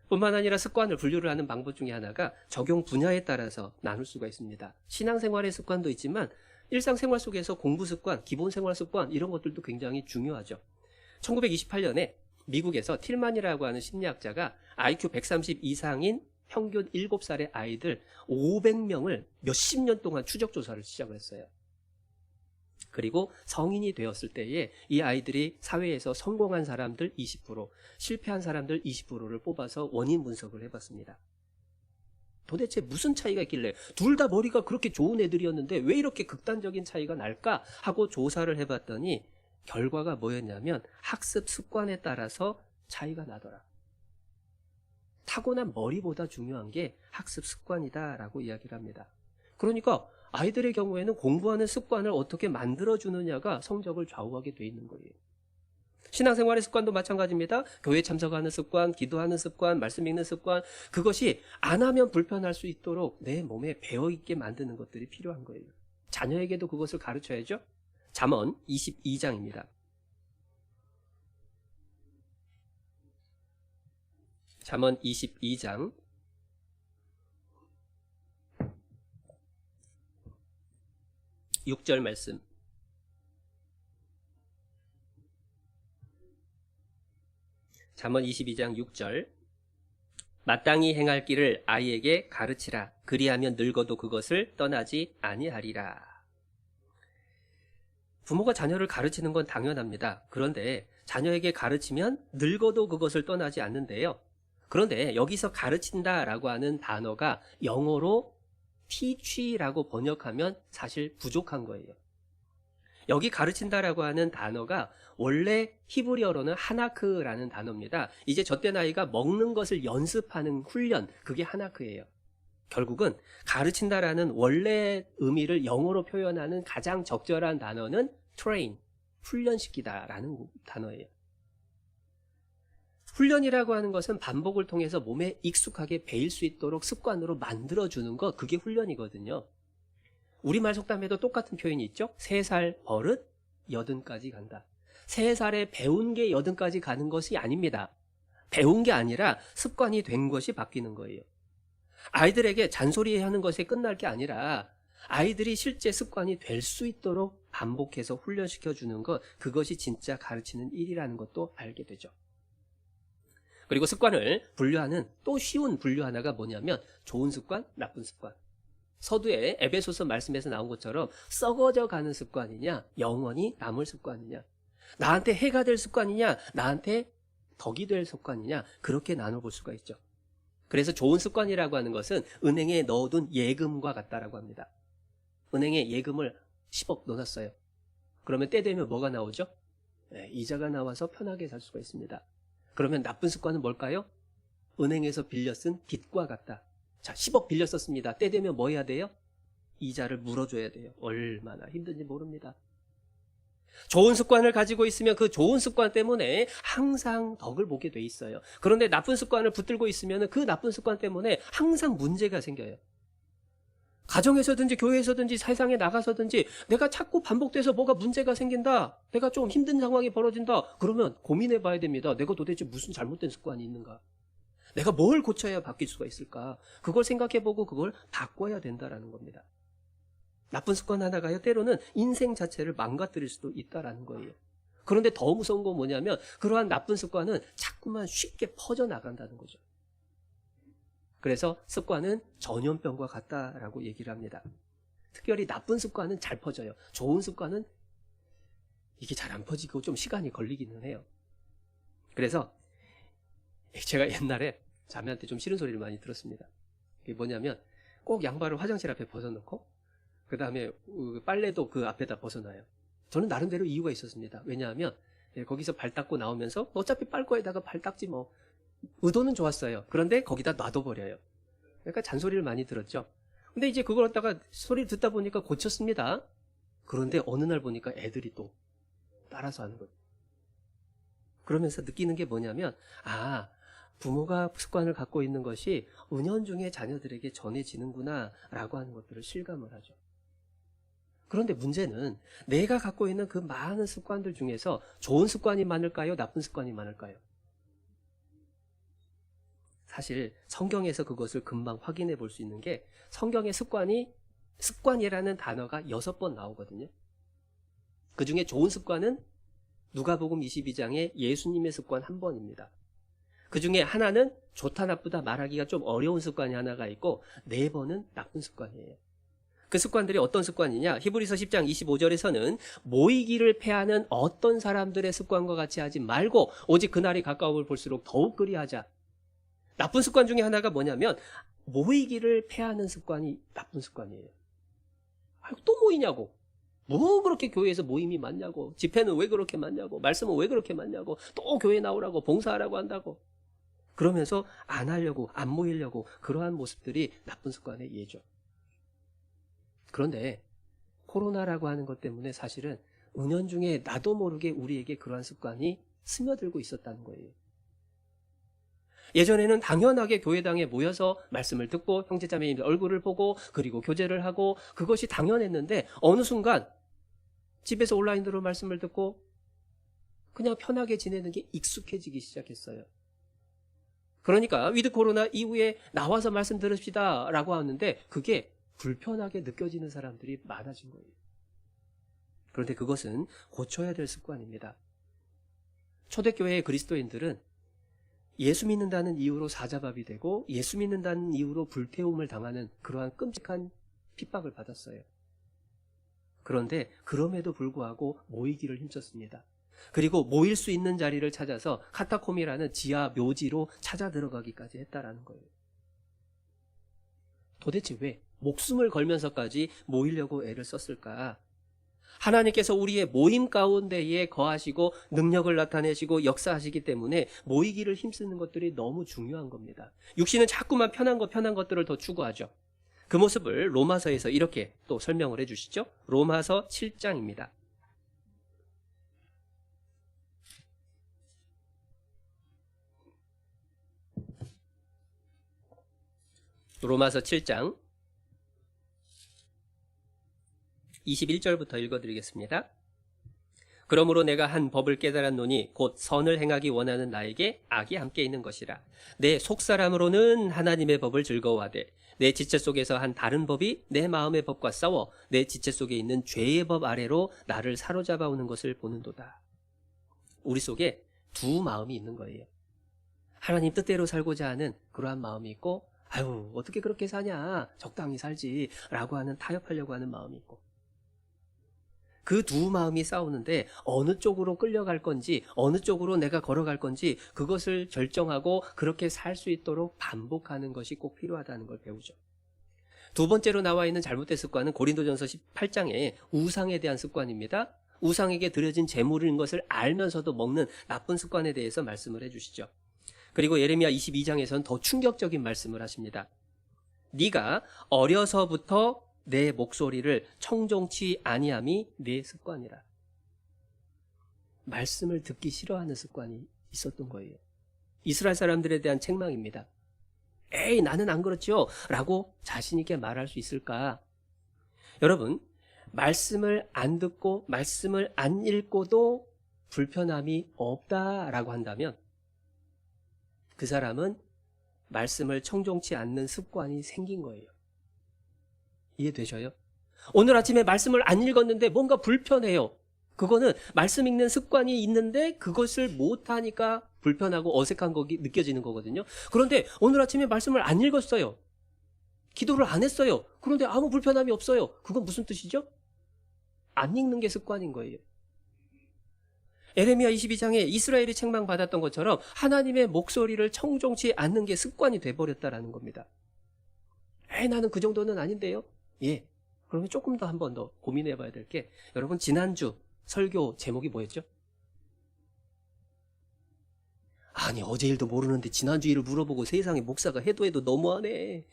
뿐만 아니라 습관을 분류를 하는 방법 중에 하나가 적용 분야에 따라서 나눌 수가 있습니다. 신앙생활의 습관도 있지만 일상생활 속에서 공부 습관, 기본생활 습관 이런 것들도 굉장히 중요하죠. 1928년에 미국에서 틸만이라고 하는 심리학자가 IQ 130 이상인 평균 7살의 아이들 500명을 몇십 년 동안 추적 조사를 시작을 했어요. 그리고 성인이 되었을 때에 이 아이들이 사회에서 성공한 사람들 20%, 실패한 사람들 20%를 뽑아서 원인 분석을 해봤습니다. 도대체 무슨 차이가 있길래 둘 다 머리가 그렇게 좋은 애들이었는데 왜 이렇게 극단적인 차이가 날까 하고 조사를 해봤더니 결과가 뭐였냐면 학습 습관에 따라서 차이가 나더라. 타고난 머리보다 중요한 게 학습 습관이다라고 이야기를 합니다. 그러니까 아이들의 경우에는 공부하는 습관을 어떻게 만들어주느냐가 성적을 좌우하게 돼 있는 거예요. 신앙생활의 습관도 마찬가지입니다. 교회 참석하는 습관, 기도하는 습관, 말씀 읽는 습관, 그것이 안 하면 불편할 수 있도록 내 몸에 배어있게 만드는 것들이 필요한 거예요. 자녀에게도 그것을 가르쳐야죠. 잠언 22장입니다. 잠언 22장 6절 말씀. 잠언 22장 6절. 마땅히 행할 길을 아이에게 가르치라. 그리하면 늙어도 그것을 떠나지 아니하리라. 부모가 자녀를 가르치는 건 당연합니다. 그런데 자녀에게 가르치면 늙어도 그것을 떠나지 않는데요. 그런데 여기서 가르친다라고 하는 단어가 영어로 teach라고 번역하면 사실 부족한 거예요. 여기 가르친다라고 하는 단어가 원래 히브리어로는 하나크라는 단어입니다. 이제 저때 나이가 먹는 것을 연습하는 훈련, 그게 하나크예요. 결국은 가르친다라는 원래 의미를 영어로 표현하는 가장 적절한 단어는 train, 훈련시키다라는 단어예요. 훈련이라고 하는 것은 반복을 통해서 몸에 익숙하게 배일 수 있도록 습관으로 만들어주는 것, 그게 훈련이거든요. 우리말 속담에도 똑같은 표현이 있죠. 3살 버릇 80까지 간다. 3살에 배운 게 80까지 가는 것이 아닙니다. 배운 게 아니라 습관이 된 것이 바뀌는 거예요. 아이들에게 잔소리하는 것에 끝날 게 아니라 아이들이 실제 습관이 될 수 있도록 반복해서 훈련시켜주는 것, 그것이 진짜 가르치는 일이라는 것도 알게 되죠. 그리고 습관을 분류하는 또 쉬운 분류 하나가 뭐냐면 좋은 습관, 나쁜 습관. 서두에 에베소서 말씀에서 나온 것처럼 썩어져 가는 습관이냐, 영원히 남을 습관이냐, 나한테 해가 될 습관이냐, 나한테 덕이 될 습관이냐, 그렇게 나눠볼 수가 있죠. 그래서 좋은 습관이라고 하는 것은 은행에 넣어둔 예금과 같다라고 합니다. 은행에 예금을 10억 넣어놨어요. 그러면 때 되면 뭐가 나오죠? 이자가 나와서 편하게 살 수가 있습니다. 그러면 나쁜 습관은 뭘까요? 은행에서 빌려 쓴 빚과 같다. 자, 10억 빌려 썼습니다. 때 되면 뭐 해야 돼요? 이자를 물어줘야 돼요. 얼마나 힘든지 모릅니다. 좋은 습관을 가지고 있으면 그 좋은 습관 때문에 항상 덕을 보게 돼 있어요. 그런데 나쁜 습관을 붙들고 있으면 그 나쁜 습관 때문에 항상 문제가 생겨요. 가정에서든지 교회에서든지 세상에 나가서든지 내가 자꾸 반복돼서 뭐가 문제가 생긴다, 내가 좀 힘든 상황이 벌어진다, 그러면 고민해 봐야 됩니다. 내가 도대체 무슨 잘못된 습관이 있는가, 내가 뭘 고쳐야 바뀔 수가 있을까, 그걸 생각해보고 그걸 바꿔야 된다라는 겁니다. 나쁜 습관 하나가요, 때로는 인생 자체를 망가뜨릴 수도 있다라는 거예요. 그런데 더 무서운 건 뭐냐면 그러한 나쁜 습관은 자꾸만 쉽게 퍼져나간다는 거죠. 그래서 습관은 전염병과 같다라고 얘기를 합니다. 특별히 나쁜 습관은 잘 퍼져요. 좋은 습관은 이게 잘 안 퍼지고 좀 시간이 걸리기는 해요. 그래서 제가 옛날에 자매한테 좀 싫은 소리를 많이 들었습니다. 그게 뭐냐면 꼭 양말을 화장실 앞에 벗어놓고 그 다음에 빨래도 그 앞에다 벗어놔요. 저는 나름대로 이유가 있었습니다. 왜냐하면 거기서 발 닦고 나오면서 어차피 빨 거에다가 발 닦지 뭐. 의도는 좋았어요. 그런데 거기다 놔둬버려요. 그러니까 잔소리를 많이 들었죠. 근데 이제 그걸 갖다가 소리를 듣다 보니까 고쳤습니다. 그런데 어느 날 보니까 애들이 또 따라서 하는 거예요. 그러면서 느끼는 게 뭐냐면, 부모가 습관을 갖고 있는 것이 은연중에 자녀들에게 전해지는구나 라고 하는 것들을 실감을 하죠. 그런데 문제는 내가 갖고 있는 그 많은 습관들 중에서 좋은 습관이 많을까요? 나쁜 습관이 많을까요? 사실 성경에서 그것을 금방 확인해 볼 수 있는 게 성경의 습관이라는 단어가 6번 나오거든요. 그 중에 좋은 습관은 누가복음 22장에 예수님의 습관 1번입니다. 그 중에 하나는 좋다 나쁘다 말하기가 좀 어려운 습관이 하나가 있고 4번은 나쁜 습관이에요. 그 습관들이 어떤 습관이냐? 히브리서 10장 25절에서는 모이기를 패하는 어떤 사람들의 습관과 같이 하지 말고 오직 그날이 가까움을 볼수록 더욱 그리하자. 나쁜 습관 중에 하나가 뭐냐면 모이기를 패하는 습관이 나쁜 습관이에요. 또 모이냐고. 뭐 그렇게 교회에서 모임이 많냐고. 집회는 왜 그렇게 많냐고. 말씀은 왜 그렇게 많냐고. 또 교회 나오라고 봉사하라고 한다고. 그러면서 안 하려고 안 모이려고 그러한 모습들이 나쁜 습관의 예죠. 그런데 코로나라고 하는 것 때문에 사실은 은연중에 나도 모르게 우리에게 그러한 습관이 스며들고 있었다는 거예요. 예전에는 당연하게 교회당에 모여서 말씀을 듣고 형제자매님들 얼굴을 보고 그리고 교제를 하고 그것이 당연했는데 어느 순간 집에서 온라인으로 말씀을 듣고 그냥 편하게 지내는 게 익숙해지기 시작했어요. 그러니까 위드 코로나 이후에 나와서 말씀 들읍시다 라고 하는데 그게 불편하게 느껴지는 사람들이 많아진 거예요. 그런데 그것은 고쳐야 될 습관입니다. 초대교회의 그리스도인들은 예수 믿는다는 이유로 사자밥이 되고 예수 믿는다는 이유로 불태움을 당하는 그러한 끔찍한 핍박을 받았어요. 그런데 그럼에도 불구하고 모이기를 힘썼습니다. 그리고 모일 수 있는 자리를 찾아서 카타콤이라는 지하 묘지로 찾아 들어가기까지 했다라는 거예요. 도대체 왜 목숨을 걸면서까지 모이려고 애를 썼을까? 하나님께서 우리의 모임 가운데에 거하시고 능력을 나타내시고 역사하시기 때문에 모이기를 힘쓰는 것들이 너무 중요한 겁니다. 육신은 자꾸만 편한 것들을 더 추구하죠. 그 모습을 로마서에서 이렇게 또 설명을 해주시죠. 로마서 7장입니다. 로마서 7장 21절부터 읽어드리겠습니다. 그러므로 내가 한 법을 깨달았노니 곧 선을 행하기 원하는 나에게 악이 함께 있는 것이라. 내 속사람으로는 하나님의 법을 즐거워하되 내 지체 속에서 한 다른 법이 내 마음의 법과 싸워 내 지체 속에 있는 죄의 법 아래로 나를 사로잡아 오는 것을 보는도다. 우리 속에 두 마음이 있는 거예요. 하나님 뜻대로 살고자 하는 그러한 마음이 있고 아유 어떻게 그렇게 사냐 적당히 살지 라고 하는 타협하려고 하는 마음이 있고 그 두 마음이 싸우는데 어느 쪽으로 끌려갈 건지 어느 쪽으로 내가 걸어갈 건지 그것을 결정하고 그렇게 살 수 있도록 반복하는 것이 꼭 필요하다는 걸 배우죠. 두 번째로 나와 있는 잘못된 습관은 고린도전서 18장의 우상에 대한 습관입니다. 우상에게 드려진 제물인 것을 알면서도 먹는 나쁜 습관에 대해서 말씀을 해주시죠. 그리고 예레미야 22장에서는 더 충격적인 말씀을 하십니다. 네가 어려서부터 내 목소리를 청종치 아니함이 내 습관이라. 말씀을 듣기 싫어하는 습관이 있었던 거예요. 이스라엘 사람들에 대한 책망입니다. 에이 나는 안 그렇죠 라고 자신 있게 말할 수 있을까? 여러분 말씀을 안 듣고 말씀을 안 읽고도 불편함이 없다라고 한다면 그 사람은 말씀을 청종치 않는 습관이 생긴 거예요. 이해되셔요? 오늘 아침에 말씀을 안 읽었는데 뭔가 불편해요. 그거는 말씀 읽는 습관이 있는데 그것을 못하니까 불편하고 어색한 거 느껴지는 거거든요. 그런데 오늘 아침에 말씀을 안 읽었어요. 기도를 안 했어요. 그런데 아무 불편함이 없어요. 그건 무슨 뜻이죠? 안 읽는 게 습관인 거예요. 예레미야 22장에 이스라엘이 책망받았던 것처럼 하나님의 목소리를 청종치 않는 게 습관이 돼버렸다라는 겁니다. 나는 그 정도는 아닌데요. 예. 그러면 조금 더 한 번 더 고민해 봐야 될 게 여러분 지난주 설교 제목이 뭐였죠? 아니 어제 일도 모르는데 지난주 일을 물어보고 세상에 목사가 해도 너무하네.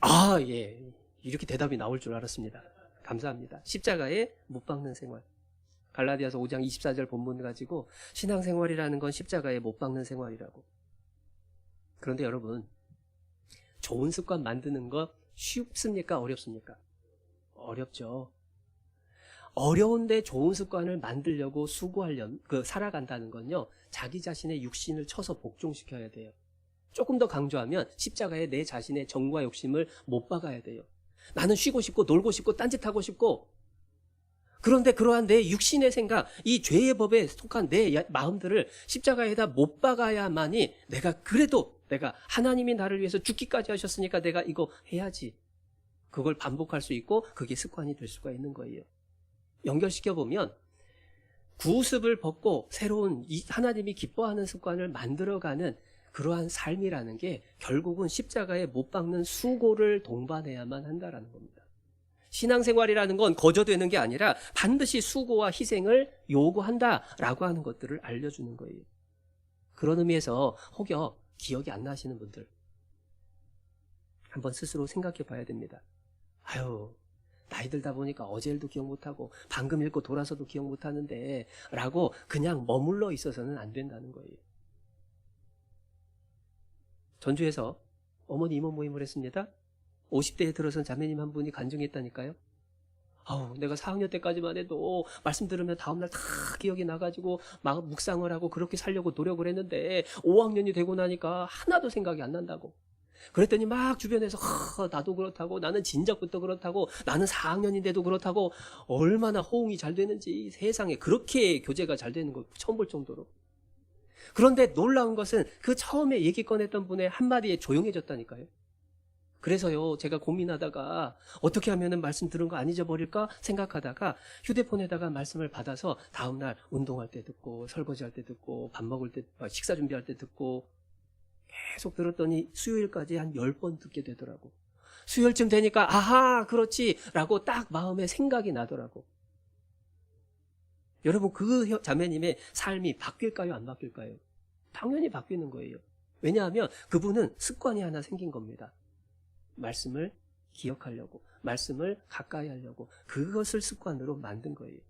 아 예. 이렇게 대답이 나올 줄 알았습니다. 감사합니다. 십자가에 못 박는 생활. 갈라디아서 5장 24절 본문 가지고 신앙생활이라는 건 십자가에 못 박는 생활이라고. 그런데 여러분 좋은 습관 만드는 거 쉽습니까? 어렵습니까? 어렵죠. 어려운데 좋은 습관을 만들려고 수고하려면, 살아간다는 건요, 자기 자신의 육신을 쳐서 복종시켜야 돼요. 조금 더 강조하면 십자가에 내 자신의 정과 욕심을 못 박아야 돼요. 나는 쉬고 싶고 놀고 싶고 딴짓하고 싶고, 그런데 그러한 내 육신의 생각, 이 죄의 법에 속한 내 마음들을 십자가에다 못 박아야만이 내가 하나님이 나를 위해서 죽기까지 하셨으니까 내가 이거 해야지. 그걸 반복할 수 있고 그게 습관이 될 수가 있는 거예요. 연결시켜보면 구습을 벗고 새로운 하나님이 기뻐하는 습관을 만들어가는 그러한 삶이라는 게 결국은 십자가에 못 박는 수고를 동반해야만 한다라는 겁니다. 신앙생활이라는 건 거저되는 게 아니라 반드시 수고와 희생을 요구한다라고 하는 것들을 알려주는 거예요. 그런 의미에서 혹여 기억이 안 나시는 분들 한번 스스로 생각해 봐야 됩니다. 아유, 나이 들다 보니까 어제 일도 기억 못하고 방금 읽고 돌아서도 기억 못하는데 라고 그냥 머물러 있어서는 안 된다는 거예요. 전주에서 어머니 임원 모임을 했습니다. 50대에 들어선 자매님 한 분이 간증했다니까요. 아우, 내가 4학년 때까지만 해도 말씀 들으면 다음날 다 기억이 나가지고 막 묵상을 하고 그렇게 살려고 노력을 했는데 5학년이 되고 나니까 하나도 생각이 안 난다고. 그랬더니 막 주변에서 나도 그렇다고, 나는 진작부터 그렇다고, 나는 4학년인데도 그렇다고, 얼마나 호응이 잘 되는지 세상에 그렇게 교제가 잘 되는 거 처음 볼 정도로. 그런데 놀라운 것은 그 처음에 얘기 꺼냈던 분의 한마디에 조용해졌다니까요. 그래서요, 제가 고민하다가 어떻게 하면 말씀 들은 거 안 잊어버릴까 생각하다가 휴대폰에다가 말씀을 받아서 다음날 운동할 때 듣고, 설거지할 때 듣고, 밥 먹을 때, 식사 준비할 때 듣고 계속 들었더니 수요일까지 한 10번 듣게 되더라고. 수요일쯤 되니까 아하, 그렇지 라고 딱 마음에 생각이 나더라고. 여러분, 그 자매님의 삶이 바뀔까요, 안 바뀔까요? 당연히 바뀌는 거예요. 왜냐하면 그분은 습관이 하나 생긴 겁니다. 말씀을 기억하려고, 말씀을 가까이 하려고, 그것을 습관으로 만든 거예요.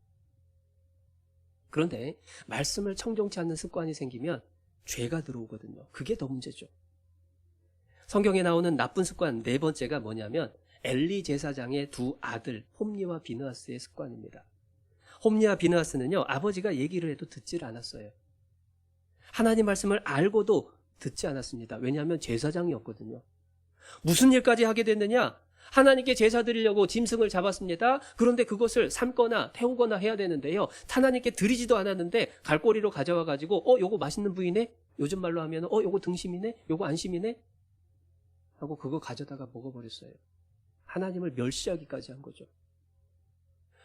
그런데 말씀을 청종치 않는 습관이 생기면 죄가 들어오거든요. 그게 더 문제죠. 성경에 나오는 나쁜 습관 네 번째가 뭐냐면 엘리 제사장의 두 아들 홈리와 비느하스의 습관입니다. 홈리와 비느하스는요, 아버지가 얘기를 해도 듣질 않았어요. 하나님 말씀을 알고도 듣지 않았습니다. 왜냐하면 제사장이었거든요. 무슨 일까지 하게 됐느냐? 하나님께 제사 드리려고 짐승을 잡았습니다. 그런데 그것을 삶거나 태우거나 해야 되는데요, 하나님께 드리지도 않았는데 갈고리로 가져와가지고 요거 맛있는 부위네? 요즘 말로 하면 요거 등심이네? 요거 안심이네? 하고 그거 가져다가 먹어버렸어요. 하나님을 멸시하기까지 한 거죠.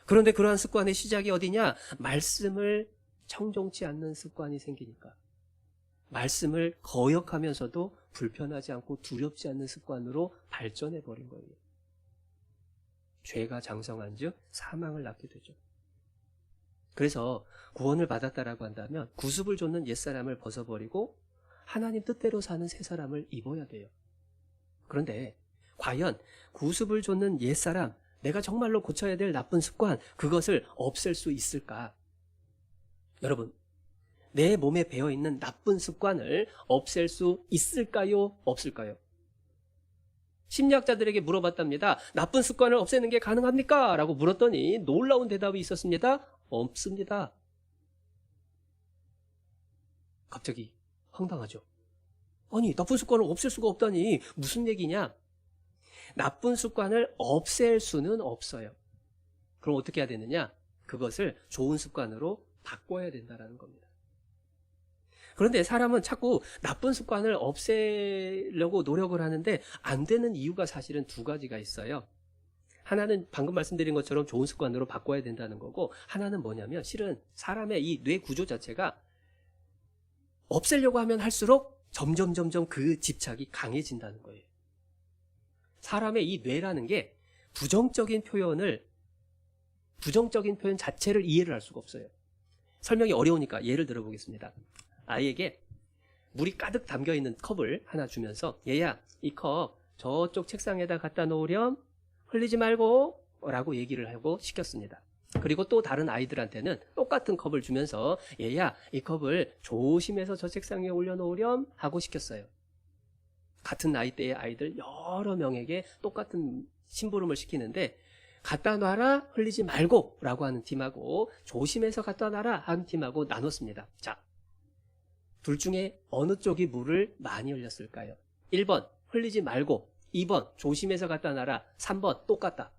그런데 그러한 습관의 시작이 어디냐? 말씀을 청종치 않는 습관이 생기니까. 말씀을 거역하면서도 불편하지 않고 두렵지 않는 습관으로 발전해버린 거예요. 죄가 장성한 즉 사망을 낳게 되죠. 그래서 구원을 받았다라고 한다면 구습을 좇는 옛사람을 벗어버리고 하나님 뜻대로 사는 새 사람을 입어야 돼요. 그런데 과연 구습을 좇는 옛사람, 내가 정말로 고쳐야 될 나쁜 습관, 그것을 없앨 수 있을까? 여러분, 내 몸에 배어있는 나쁜 습관을 없앨 수 있을까요? 없을까요? 심리학자들에게 물어봤답니다. 나쁜 습관을 없애는 게 가능합니까? 라고 물었더니 놀라운 대답이 있었습니다. 없습니다. 갑자기 황당하죠. 아니, 나쁜 습관을 없앨 수가 없다니 무슨 얘기냐? 나쁜 습관을 없앨 수는 없어요. 그럼 어떻게 해야 되느냐? 그것을 좋은 습관으로 바꿔야 된다는 겁니다. 그런데 사람은 자꾸 나쁜 습관을 없애려고 노력을 하는데 안 되는 이유가 사실은 두 가지가 있어요. 하나는 방금 말씀드린 것처럼 좋은 습관으로 바꿔야 된다는 거고, 하나는 뭐냐면 실은 사람의 이 뇌 구조 자체가 없애려고 하면 할수록 점점 그 집착이 강해진다는 거예요. 사람의 이 뇌라는 게 부정적인 표현 자체를 이해를 할 수가 없어요. 설명이 어려우니까 예를 들어보겠습니다. 아이에게 물이 가득 담겨있는 컵을 하나 주면서 얘야, 이 컵 저쪽 책상에다 갖다 놓으렴, 흘리지 말고 라고 얘기를 하고 시켰습니다. 그리고 또 다른 아이들한테는 똑같은 컵을 주면서 얘야, 이 컵을 조심해서 저 책상에 올려놓으렴 하고 시켰어요. 같은 나이대의 아이들 여러 명에게 똑같은 심부름을 시키는데 갖다 놔라, 흘리지 말고 라고 하는 팀하고 조심해서 갖다 놔라 하는 팀하고 나눴습니다. 자, 둘 중에 어느 쪽이 물을 많이 흘렸을까요? 1번 흘리지 말고, 2번 조심해서 갖다 놔라, 3번 똑같다.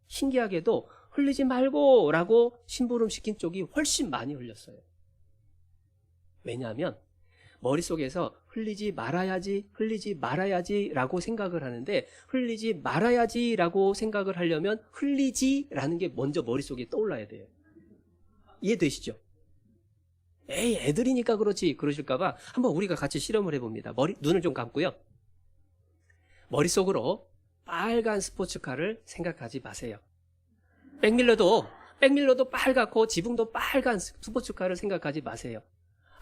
신기하게도 흘리지 말고 라고 심부름 시킨 쪽이 훨씬 많이 흘렸어요. 왜냐하면 머릿속에서 흘리지 말아야지 라고 생각을 하는데, 흘리지 말아야지 라고 생각을 하려면 흘리지 라는 게 먼저 머릿속에 떠올라야 돼요. 이해되시죠? 에이, 애들이니까 그렇지 그러실까봐 한번 우리가 같이 실험을 해봅니다. 눈을 좀 감고요. 머릿속으로 빨간 스포츠카를 생각하지 마세요. 백밀러도 빨갛고 지붕도 빨간 스포츠카를 생각하지 마세요.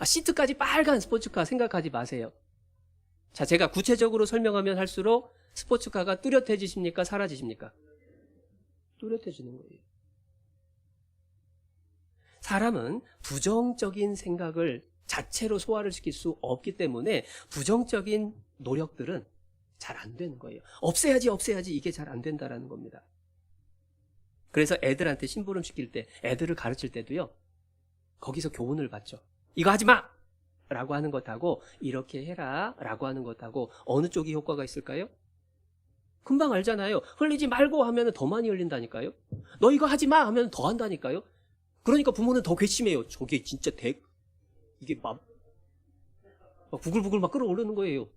시트까지 빨간 스포츠카 생각하지 마세요. 자, 제가 구체적으로 설명하면 할수록 스포츠카가 뚜렷해지십니까? 사라지십니까? 뚜렷해지는 거예요. 사람은 부정적인 생각을 자체로 소화를 시킬 수 없기 때문에 부정적인 노력들은 잘 안 되는 거예요. 없애야지 이게 잘 안 된다라는 겁니다. 그래서 애들한테 심부름 시킬 때, 애들을 가르칠 때도요, 거기서 교훈을 받죠. 이거 하지 마! 라고 하는 것하고 이렇게 해라 라고 하는 것하고 어느 쪽이 효과가 있을까요? 금방 알잖아요. 흘리지 말고 하면 더 많이 흘린다니까요. 너 이거 하지 마 하면 더 한다니까요. 그러니까 부모는 더 괘씸해요. 저게 진짜 이게 막 부글부글 막 끓어오르는 거예요.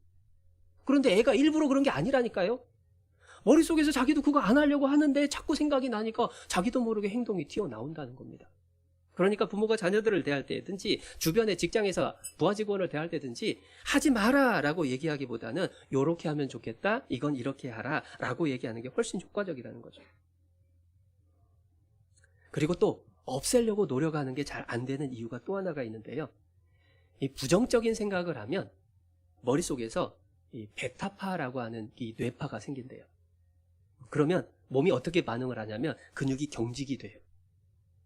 그런데 애가 일부러 그런 게 아니라니까요. 머릿속에서 자기도 그거 안 하려고 하는데 자꾸 생각이 나니까 자기도 모르게 행동이 튀어나온다는 겁니다. 그러니까 부모가 자녀들을 대할 때든지 주변의 직장에서 부하 직원을 대할 때든지 하지 마라 라고 얘기하기보다는 요렇게 하면 좋겠다, 이건 이렇게 하라 라고 얘기하는 게 훨씬 효과적이라는 거죠. 그리고 또 없애려고 노력하는 게 잘 안 되는 이유가 또 하나가 있는데요. 이 부정적인 생각을 하면 머릿속에서 이 베타파라고 하는 이 뇌파가 생긴대요. 그러면 몸이 어떻게 반응을 하냐면 근육이 경직이 돼요.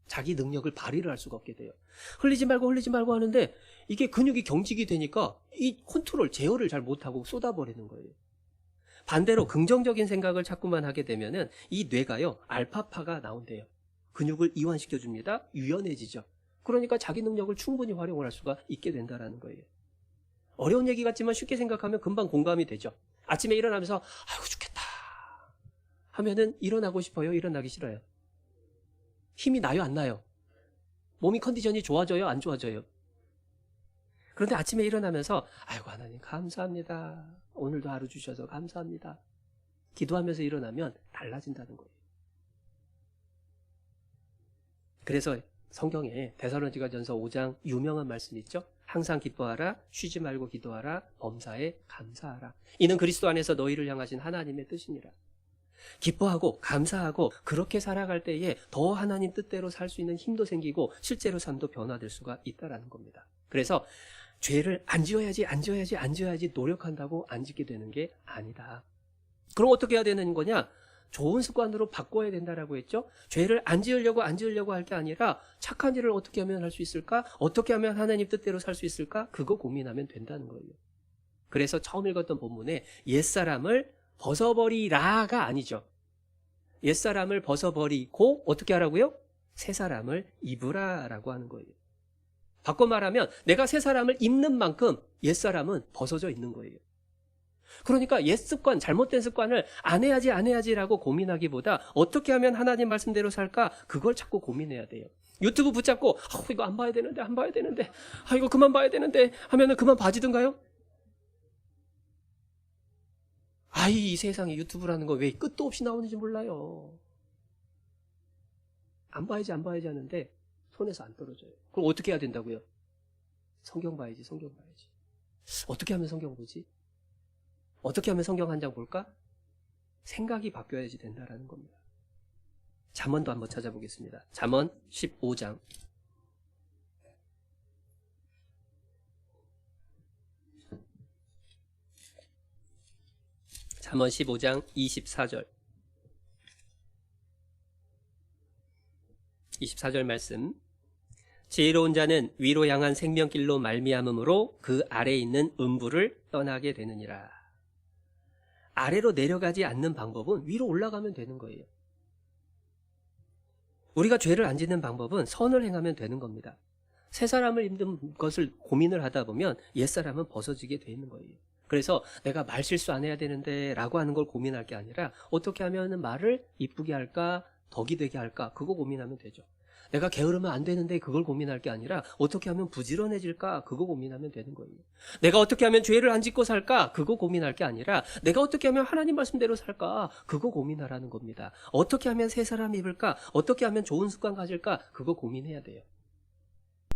자기 능력을 발휘를 할 수가 없게 돼요. 흘리지 말고 하는데 이게 근육이 경직이 되니까 이 컨트롤, 제어를 잘 못하고 쏟아버리는 거예요. 반대로 긍정적인 생각을 자꾸만 하게 되면은 이 뇌가요, 알파파가 나온대요. 근육을 이완시켜줍니다. 유연해지죠. 그러니까 자기 능력을 충분히 활용을 할 수가 있게 된다는 거예요. 어려운 얘기 같지만 쉽게 생각하면 금방 공감이 되죠. 아침에 일어나면서 아이고 죽겠다 하면은 일어나고 싶어요? 일어나기 싫어요? 힘이 나요? 안 나요? 몸이 컨디션이 좋아져요? 안 좋아져요? 그런데 아침에 일어나면서 아이고 하나님 감사합니다. 오늘도 하루 주셔서 감사합니다. 기도하면서 일어나면 달라진다는 거예요. 그래서 성경에 데살로니가전서 5장 유명한 말씀 있죠? 항상 기뻐하라, 쉬지 말고 기도하라, 범사에 감사하라. 이는 그리스도 안에서 너희를 향하신 하나님의 뜻이니라. 기뻐하고 감사하고 그렇게 살아갈 때에 더 하나님 뜻대로 살 수 있는 힘도 생기고 실제로 삶도 변화될 수가 있다는 겁니다. 그래서 죄를 안 지어야지 노력한다고 안 짓게 되는 게 아니다. 그럼 어떻게 해야 되는 거냐? 좋은 습관으로 바꿔야 된다라고 했죠. 죄를 안 지으려고 할 게 아니라 착한 일을 어떻게 하면 할 수 있을까? 어떻게 하면 하나님 뜻대로 살 수 있을까? 그거 고민하면 된다는 거예요. 그래서 처음 읽었던 본문에 옛사람을 벗어버리라가 아니죠. 옛사람을 벗어버리고 어떻게 하라고요? 새사람을 입으라라고 하는 거예요. 바꿔 말하면 내가 새사람을 입는 만큼 옛사람은 벗어져 있는 거예요. 그러니까 옛 습관, 잘못된 습관을 안 해야지라고 고민하기보다 어떻게 하면 하나님 말씀대로 살까? 그걸 자꾸 고민해야 돼요. 유튜브 붙잡고 이거 안 봐야 되는데 이거 그만 봐야 되는데 하면은 그만 봐지든가요? 이 세상에 유튜브라는 거 왜 끝도 없이 나오는지 몰라요. 안 봐야지 하는데 손에서 안 떨어져요. 그럼 어떻게 해야 된다고요? 성경 봐야지. 어떻게 하면 성경 보지? 어떻게 하면 성경 한 장 볼까? 생각이 바뀌어야지 된다라는 겁니다. 잠언도 한번 찾아보겠습니다. 잠언 15장. 잠언 15장 24절. 24절 말씀. 지혜로운 자는 위로 향한 생명길로 말미암음으로 그 아래에 있는 음부를 떠나게 되느니라. 아래로 내려가지 않는 방법은 위로 올라가면 되는 거예요. 우리가 죄를 안 짓는 방법은 선을 행하면 되는 겁니다. 새 사람을 입는 것을 고민을 하다 보면 옛사람은 벗어지게 돼 있는 거예요. 그래서 내가 말 실수 안 해야 되는데 라고 하는 걸 고민할 게 아니라 어떻게 하면 말을 이쁘게 할까, 덕이 되게 할까, 그거 고민하면 되죠. 내가 게으르면 안 되는데 그걸 고민할 게 아니라 어떻게 하면 부지런해질까, 그거 고민하면 되는 거예요. 내가 어떻게 하면 죄를 안 짓고 살까, 그거 고민할 게 아니라 내가 어떻게 하면 하나님 말씀대로 살까, 그거 고민하라는 겁니다. 어떻게 하면 새 사람 입을까, 어떻게 하면 좋은 습관 가질까, 그거 고민해야 돼요.